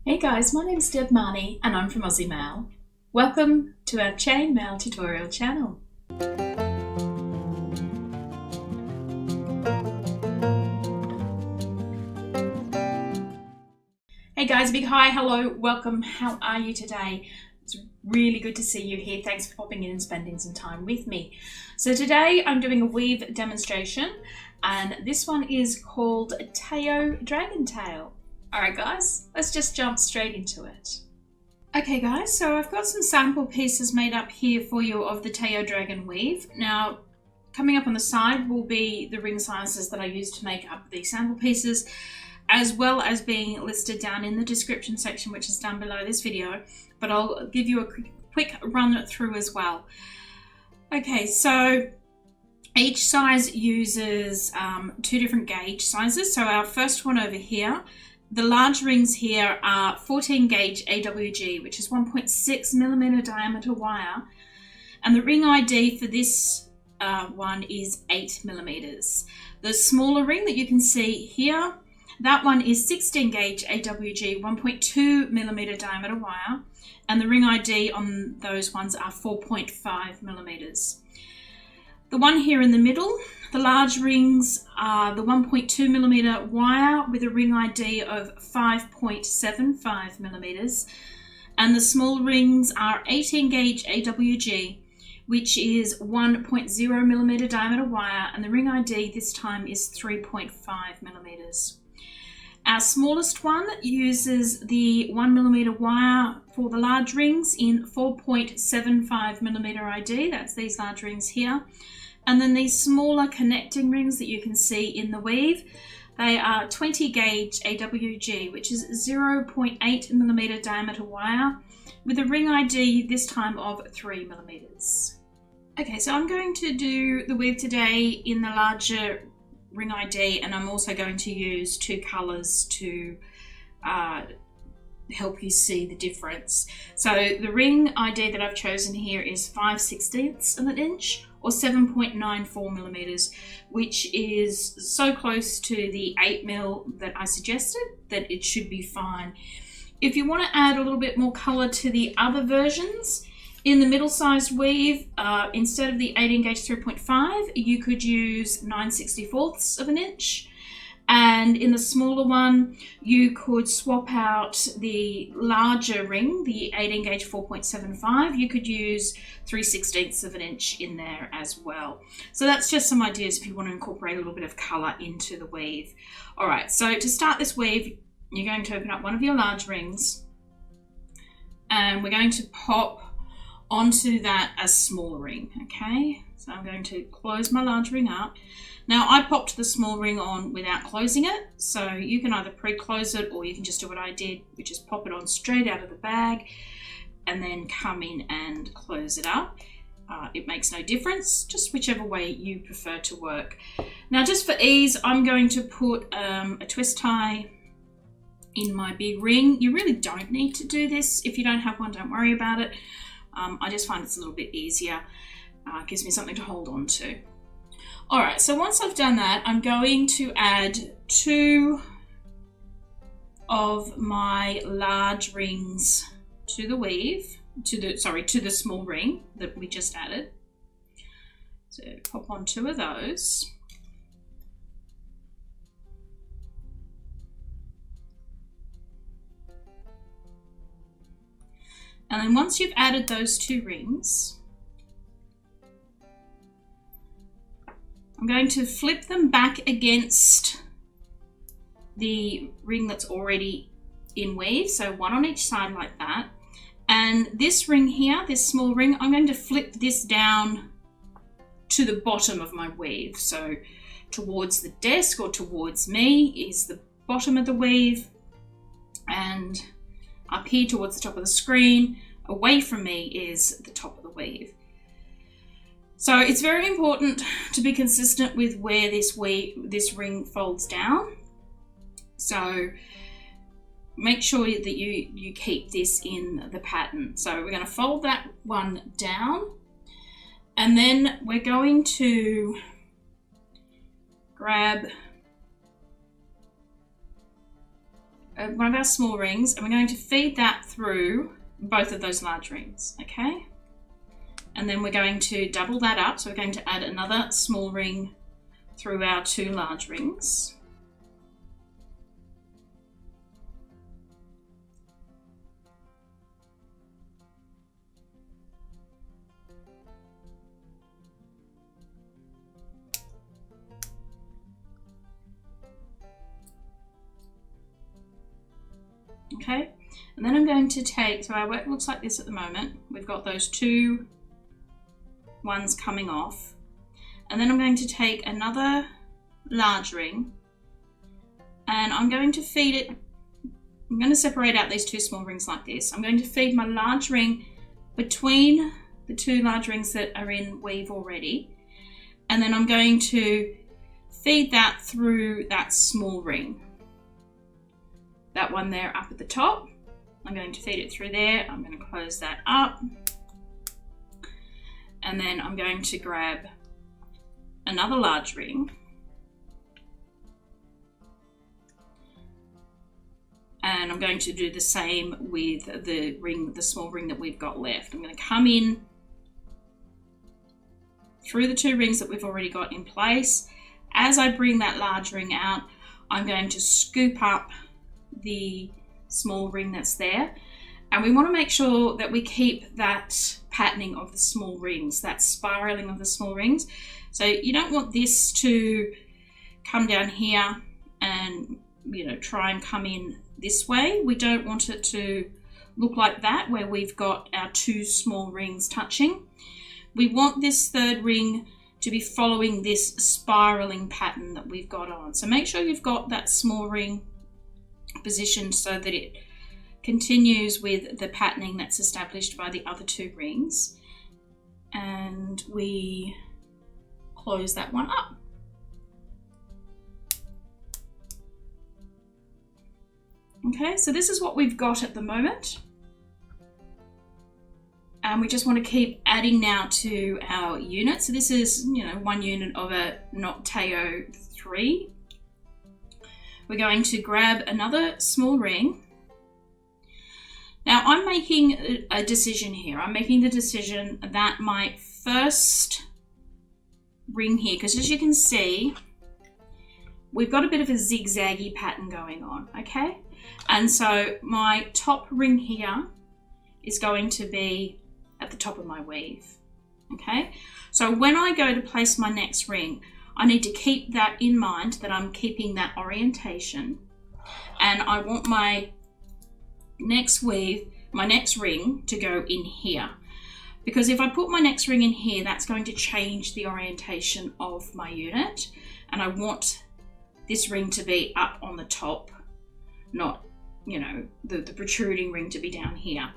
Hey guys, my name's Deb Marnie and I'm from Aussie Maille. Welcome to our chain mail tutorial channel. Hey guys, big hi, hello, welcome, how are you today? It's really good to see you here. Thanks for popping in and spending some time with me. So today I'm doing a weave demonstration and this one is called Tao Dragon Tail. Alright guys, let's just jump straight into it. Okay guys, so I've got some sample pieces made up here for you of the Tao Dragon weave. Now, coming up on the side will be the ring sizes that I used to make up the sample pieces, as well as being listed down in the description section, which is down below this video, but I'll give you a quick run through as well. Okay, so each size uses two different gauge sizes. So our first one over here, the large rings here are 14 gauge AWG, which is 1.6 millimeter diameter wire. And the ring ID for this one is 8 millimeters. The smaller ring that you can see here, that one is 16 gauge AWG, 1.2 millimeter diameter wire. And the ring ID on those ones are 4.5 millimeters. The one here in the middle, the large rings are the 1.2 millimeter wire with a ring ID of 5.75 millimeters. And the small rings are 18 gauge AWG, which is 1.0 millimeter diameter wire. And the ring ID this time is 3.5 millimeters. Our smallest one uses the 1 millimeter wire for the large rings in 4.75 millimeter ID. That's these large rings here. And then these smaller connecting rings that you can see in the weave, they are 20 gauge AWG, which is 0.8 millimeter diameter wire with a ring ID this time of 3 millimeters. Okay, so I'm going to do the weave today in the larger ring ID, and I'm also going to use two colors to help you see the difference. So the ring ID that I've chosen here is 5/16 of an inch or 7.94 millimeters, which is so close to the 8 mil that I suggested that it should be fine. If you want to add a little bit more color to the other versions, in the middle-sized weave, instead of the 18 gauge 3.5, you could use 9/64 of an inch. And in the smaller one, you could swap out the larger ring, the 18 gauge 4.75. You could use 3/16 of an inch in there as well. So that's just some ideas if you want to incorporate a little bit of color into the weave. All right, so to start this weave, you're going to open up one of your large rings and we're going to pop onto that a smaller ring, okay? So I'm going to close my large ring up. Now I popped the small ring on without closing it, so you can either pre-close it or you can just do what I did, which is pop it on straight out of the bag and then come in and close it up. It makes no difference, just whichever way you prefer to work. Now just for ease, I'm going to put a twist tie in my big ring. You really don't need to do this. If you don't have one, don't worry about it. I just find it's a little bit easier. It gives me something to hold on to. All right, so once I've done that, I'm going to add two of my large rings to the weave, to the small ring that we just added. So pop on two of those. And then once you've added those two rings, I'm going to flip them back against the ring that's already in weave, so one on each side like that. And this ring here, this small ring, I'm going to flip this down to the bottom of my weave. So towards the desk or towards me is the bottom of the weave, and up here towards the top of the screen, away from me is the top of the weave. So it's very important to be consistent with where this ring folds down. So make sure that you keep this in the pattern. So we're going to fold that one down, and then we're going to grab one of our small rings, and we're going to feed that through both of those large rings, okay? And then we're going to double that up, so we're going to add another small ring through our 2 large rings. Okay, and then I'm going to take, so our work looks like this at the moment. We've got those 2 ones coming off, and then I'm going to take another large ring, and I'm going to feed it, I'm going to separate out these 2 small rings like this. I'm going to feed my large ring between the 2 large rings that are in weave already, and then I'm going to feed that through that small ring. That one there up at the top, I'm going to feed it through there. I'm going to close that up, and then I'm going to grab another large ring, and I'm going to do the same with the ring, the small ring that we've got left. I'm going to come in through the 2 rings that we've already got in place. As I bring that large ring out, I'm going to scoop up the small ring that's there, and we want to make sure that we keep that patterning of the small rings, that spiraling of the small rings. So you don't want this to come down here and, you know, try and come in this way. We don't want it to look like that, where we've got our 2 small rings touching. We want this 3rd ring to be following this spiraling pattern that we've got on. So make sure you've got that small ring positioned so that it continues with the patterning that's established by the other 2 rings, and we close that one up. Okay, so this is what we've got at the moment, and we just want to keep adding now to our unit. So this is, you know, 1 unit of a knot Tao 3. We're going to grab another small ring. Now I'm making a decision here. I'm making the decision that my first ring here, because as you can see, we've got a bit of a zigzaggy pattern going on, okay? And so my top ring here is going to be at the top of my weave, okay? So when I go to place my next ring, I need to keep that in mind, that I'm keeping that orientation, and I want my next weave, my next ring to go in here, because if I put my next ring in here, that's going to change the orientation of my unit, and I want this ring to be up on the top, not, you know, the protruding ring to be down here.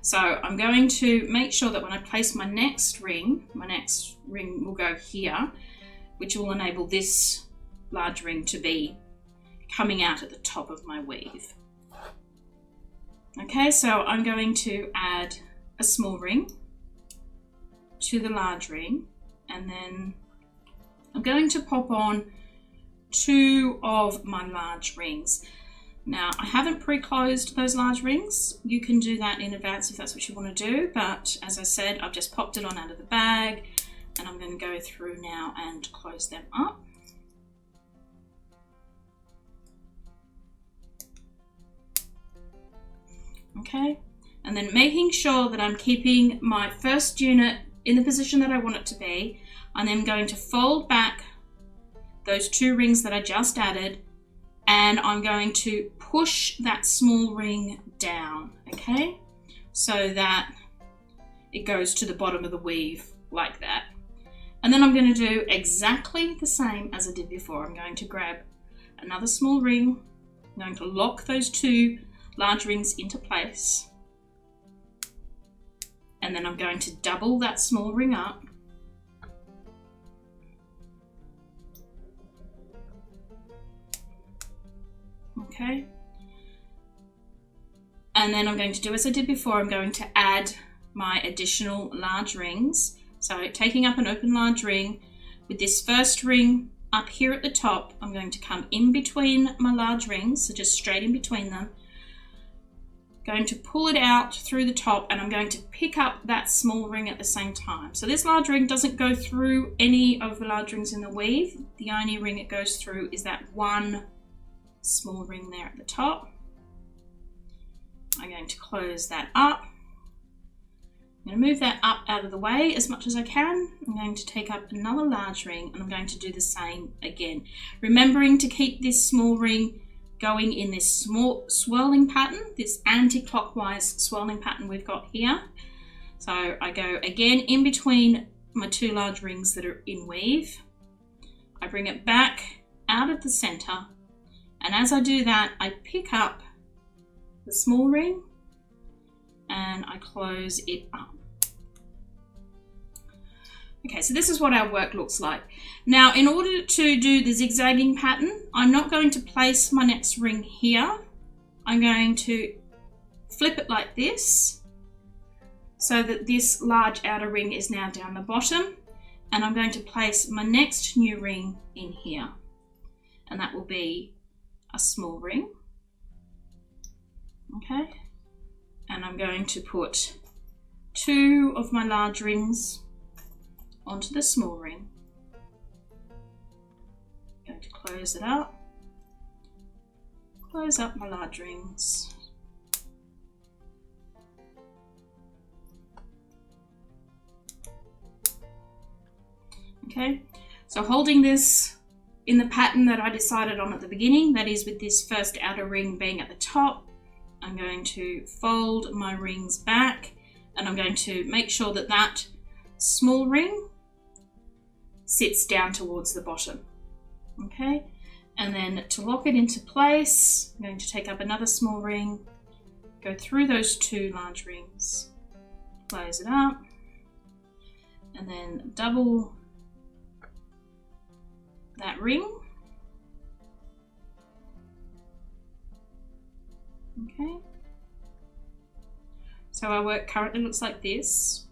So I'm going to make sure that when I place my next ring will go here, which will enable this large ring to be coming out at the top of my weave. Okay, so I'm going to add a small ring to the large ring, and then I'm going to pop on 2 of my large rings. Now, I haven't pre-closed those large rings. You can do that in advance if that's what you want to do, but as I said, I've just popped it on out of the bag, and I'm going to go through now and close them up. Okay, and then making sure that I'm keeping my first unit in the position that I want it to be, I'm then going to fold back those 2 rings that I just added, and I'm going to push that small ring down, okay, so that it goes to the bottom of the weave like that. And then I'm going to do exactly the same as I did before. I'm going to grab another small ring, I'm going to lock those 2 large rings into place, and then I'm going to double that small ring up, okay, and then I'm going to do as I did before. I'm going to add my additional large rings. So taking up an open large ring, with this first ring up here at the top, I'm going to come in between my large rings, so just straight in between them. Going to pull it out through the top, and I'm going to pick up that small ring at the same time. So this large ring doesn't go through any of the large rings in the weave. The only ring it goes through is that one small ring there at the top. I'm going to close that up. I'm going to move that up out of the way as much as I can. I'm going to take up another large ring, and I'm going to do the same again. Remembering to keep this small ring going in this small swirling pattern, this anti-clockwise swirling pattern we've got here. So I go again in between my two large rings that are in weave. I bring it back out of the center, and as I do that, I pick up the small ring and I close it up. Okay, so this is what our work looks like. Now, in order to do the zigzagging pattern, I'm not going to place my next ring here. I'm going to flip it like this, so that this large outer ring is now down the bottom, and I'm going to place my next new ring in here, and that will be a small ring. Okay, and I'm going to put two of my large rings onto the small ring. I'm going to close it up, close up my large rings. Okay, so holding this in the pattern that I decided on at the beginning, that is with this first outer ring being at the top, I'm going to fold my rings back, and I'm going to make sure that that small ring sits down towards the bottom. Okay, and then to lock it into place, I'm going to take up another small ring, go through those two large rings, close it up, and then double that ring. Okay, so our work currently looks like this.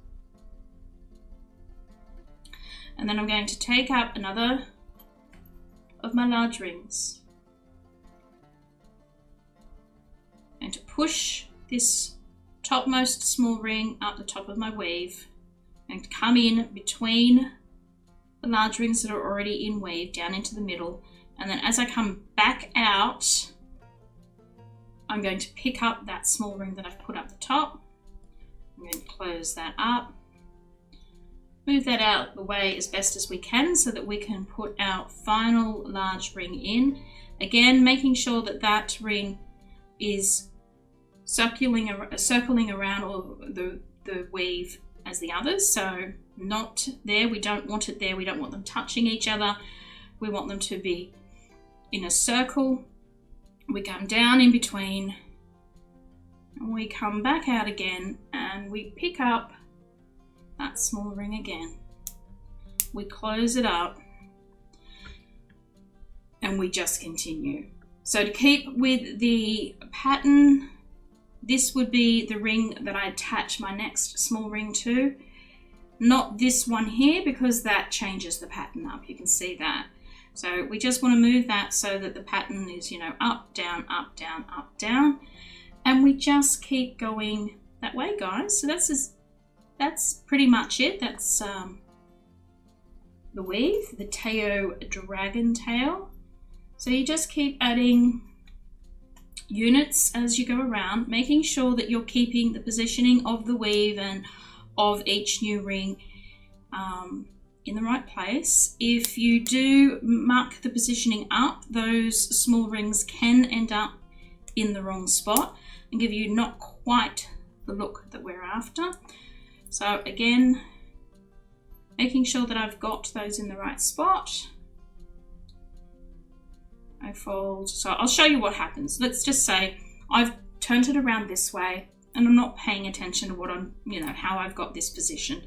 And then I'm going to take up another of my large rings and to push this topmost small ring up the top of my weave and come in between the large rings that are already in weave down into the middle. And then as I come back out, I'm going to pick up that small ring that I've put up the top. I'm going to close that up, move that out of the way as best as we can so that we can put our final large ring in. Again, making sure that that ring is circling around all the weave as the others. So not there, we don't want it there, we don't want them touching each other. We want them to be in a circle. We come down in between, and we come back out again, and we pick up that small ring again. We close it up, and we just continue. So to keep with the pattern, this would be the ring that I attach my next small ring to. Not this one here, because that changes the pattern up. You can see that. So we just want to move that so that the pattern is, you know, up, down, up, down, up, down. And we just keep going that way, guys. So that's pretty much it. That's the weave, the Tao Dragon Tail. So you just keep adding units as you go around, making sure that you're keeping the positioning of the weave and of each new ring in the right place. If you do muck the positioning up, those small rings can end up in the wrong spot and give you not quite the look that we're after. So again, making sure that I've got those in the right spot. I fold, so I'll show you what happens. Let's just say I've turned it around this way and I'm not paying attention to what I'm, you know, how I've got this positioned.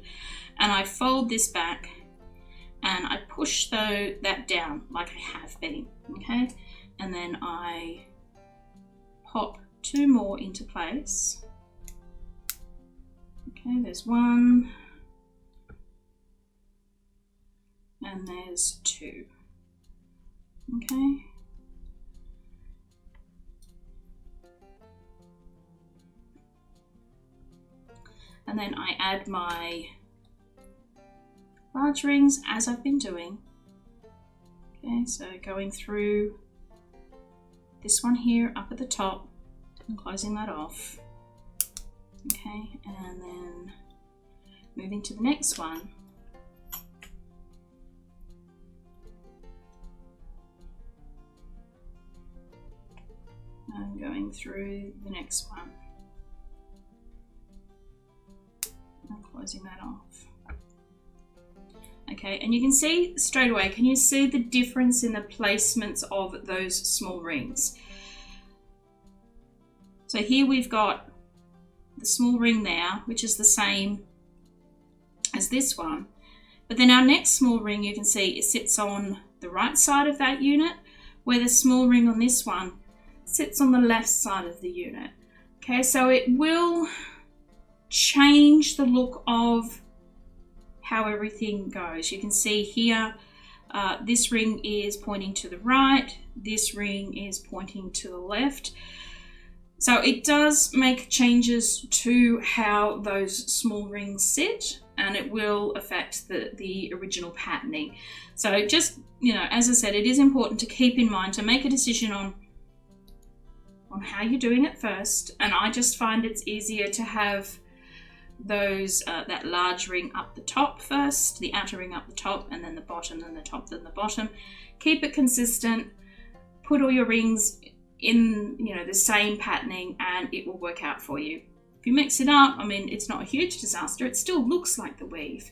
And I fold this back and I push that down like I have been, okay? And then I pop two more into place. Okay, there's one, and there's two. Okay. And then I add my large rings as I've been doing. Okay, so going through this one here up at the top and closing that off. Okay, and then moving to the next one. And going through the next one. And closing that off. Okay, and you can see straight away, can you see the difference in the placements of those small rings? So here we've got the small ring there, which is the same as this one. But then our next small ring, you can see it sits on the right side of that unit, where the small ring on this one sits on the left side of the unit. Okay, so it will change the look of how everything goes. You can see here, this ring is pointing to the right, this ring is pointing to the left. So it does make changes to how those small rings sit, and it will affect the original patterning. So just, you know, as I said, it is important to keep in mind to make a decision on how you're doing it first. And I just find it's easier to have those that large ring up the top first, the outer ring up the top, and then the bottom, then the top, then the bottom. Keep it consistent, put all your rings in, you know, the same patterning, and it will work out for you. If you mix it up, I mean, it's not a huge disaster, it still looks like the weave,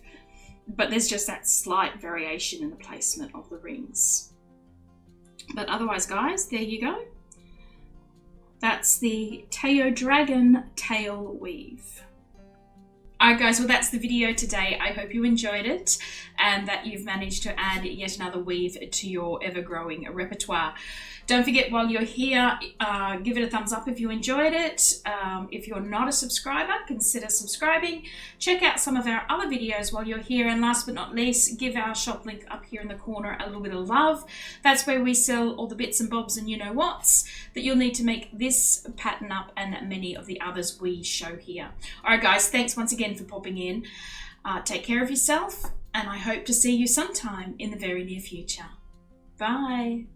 but there's just that slight variation in the placement of the rings. But otherwise, guys, there you go. That's the Tao Dragon Tail weave. Alright guys, well that's the video today. I hope you enjoyed it and that you've managed to add yet another weave to your ever-growing repertoire. Don't forget, while you're here, give it a thumbs up if you enjoyed it. If you're not a subscriber, consider subscribing. Check out some of our other videos while you're here, and last but not least, give our shop link up here in the corner a little bit of love. That's where we sell all the bits and bobs and you-know-whats that you'll need to make this pattern up and many of the others we show here. Alright guys, thanks once again for popping in. Take care of yourself, and I hope to see you sometime in the very near future. Bye!